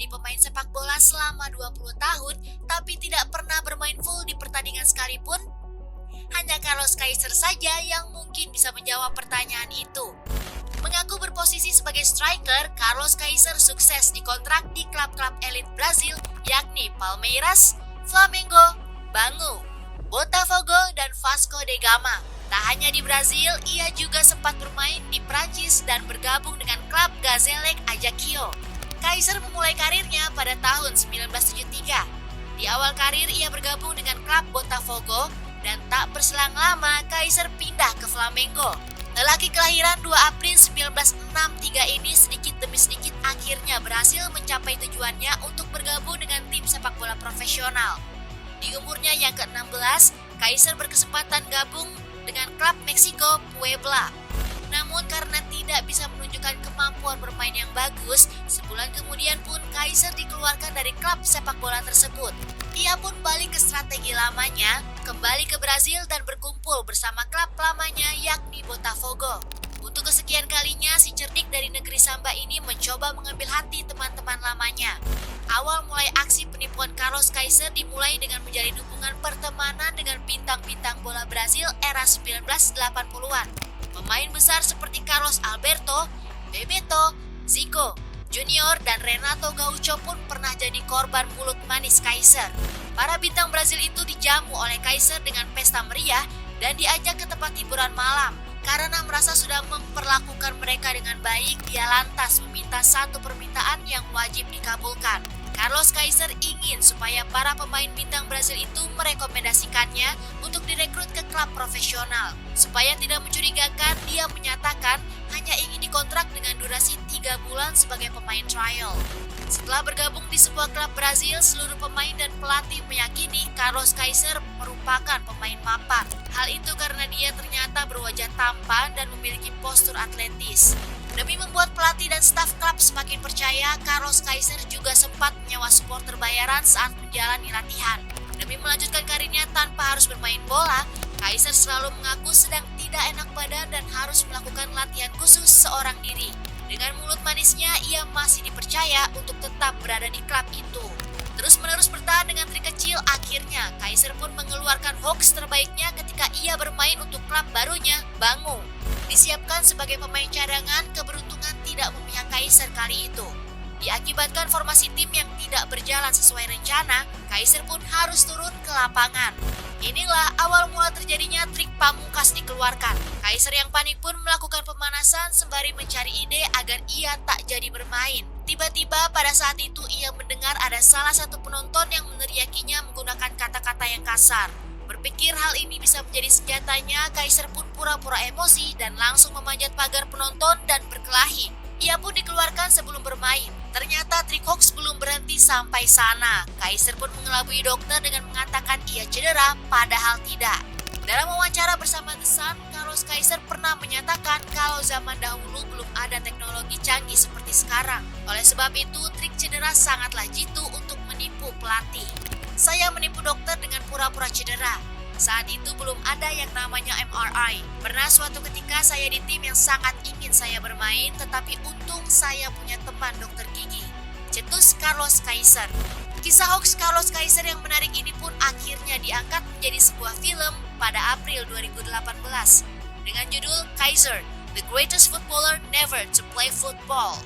menjadi pemain sepak bola selama 20 tahun tapi tidak pernah bermain full di pertandingan sekalipun? Hanya Carlos Kaiser saja yang mungkin bisa menjawab pertanyaan itu. Mengaku berposisi sebagai striker, Carlos Kaiser sukses dikontrak di klub-klub elit Brazil yakni Palmeiras, Flamengo, Bangu, Botafogo, dan Vasco da Gama. Tak hanya di Brazil, ia juga sempat bermain di Prancis dan bergabung dengan klub Gazélec Ajaccio. Kaiser memulai karirnya pada tahun 1973. Di awal karir ia bergabung dengan klub Botafogo dan tak berselang lama Kaiser pindah ke Flamengo. Lelaki kelahiran 2 April 1963 ini sedikit demi sedikit akhirnya berhasil mencapai tujuannya untuk bergabung dengan tim sepak bola profesional. Di umurnya yang ke-16, Kaiser berkesempatan gabung dengan klub Meksiko Puebla. Namun karena tidak bisa menunjukkan kemampuan bermain yang bagus, sebulan kemudian pun Kaiser dikeluarkan dari klub sepak bola tersebut. Ia pun balik ke strategi lamanya, kembali ke Brazil dan berkumpul bersama klub lamanya yakni Botafogo. Untuk kesekian kalinya, si cerdik dari negeri Samba ini mencoba mengambil hati teman-teman lamanya. Awal mulai aksi penipuan Carlos Kaiser dimulai dengan menjalin hubungan pertemanan dengan bintang-bintang bola Brazil era 1980-an. Pemain besar seperti Carlos Alberto, Bebeto, Zico, Junior, dan Renato Gaucho pun pernah jadi korban mulut manis Kaiser. Para bintang Brazil itu dijamu oleh Kaiser dengan pesta meriah dan diajak ke tempat hiburan malam. Karena merasa sudah memperlakukan mereka dengan baik, dia lantas meminta satu permintaan yang wajib dikabulkan. Carlos Kaiser ingin supaya para pemain bintang Brazil itu merekomendasikannya untuk direkrut ke klub profesional. Supaya tidak mencurigakan, dia menyatakan hanya ingin dikontrak dengan durasi 3 bulan sebagai pemain trial. Setelah bergabung di sebuah klub Brazil, seluruh pemain dan pelatih meyakini Carlos Kaiser merupakan pemain mapan. Hal itu karena dia ternyata berwajah tampan dan memiliki postur atletis. Demi membuat pelatih dan staf klub semakin percaya, Carlos Kaiser juga sempat menyewa supporter bayaran saat menjalani latihan. Demi melanjutkan karirnya tanpa harus bermain bola, Kaiser selalu mengaku sedang tidak enak badan dan harus melakukan latihan khusus seorang diri. Dengan mulut manisnya, ia masih dipercaya untuk tetap berada di klub itu. Terus-menerus bertahan dengan trik kecil, akhirnya Kaiser pun mengeluarkan hoax terbaiknya ketika ia bermain untuk klub barunya, Bangu. Disiapkan sebagai pemain cadangan, keberuntungan tidak memihak Kaiser kali itu. Diakibatkan formasi tim yang tidak berjalan sesuai rencana, Kaiser pun harus turun ke lapangan. Inilah awal mula terjadinya trik pamungkas dikeluarkan. Kaiser yang panik pun melakukan pemanasan sembari mencari ide agar ia tak jadi bermain. Tiba-tiba pada saat itu ia mendengar ada salah satu penonton yang meneriakinya menggunakan kata-kata yang kasar. Berpikir hal ini bisa menjadi senjatanya, Kaiser pun pura-pura emosi dan langsung memanjat pagar penonton dan berkelahi. Ia pun dikeluarkan sebelum bermain. Ternyata trik hoax belum berhenti sampai sana. Kaiser pun mengelabui dokter dengan mengatakan ia cedera, padahal tidak. Dalam wawancara bersama The Sun, Carlos Kaiser pernah menyatakan kalau zaman dahulu belum ada teknologi canggih seperti sekarang. Oleh sebab itu, trik cedera sangatlah jitu untuk menipu pelatih. Saya menipu dokter dengan pura-pura cedera. Saat itu belum ada yang namanya MRI. Pernah suatu ketika saya di tim yang sangat ingin saya bermain, tetapi untung saya punya teman dokter gigi. Cetus Carlos Kaiser. Kisah hoax Carlos Kaiser yang menarik ini pun akhirnya diangkat menjadi sebuah film pada April 2018 dengan judul Kaiser, The Greatest Footballer Never to Play Football.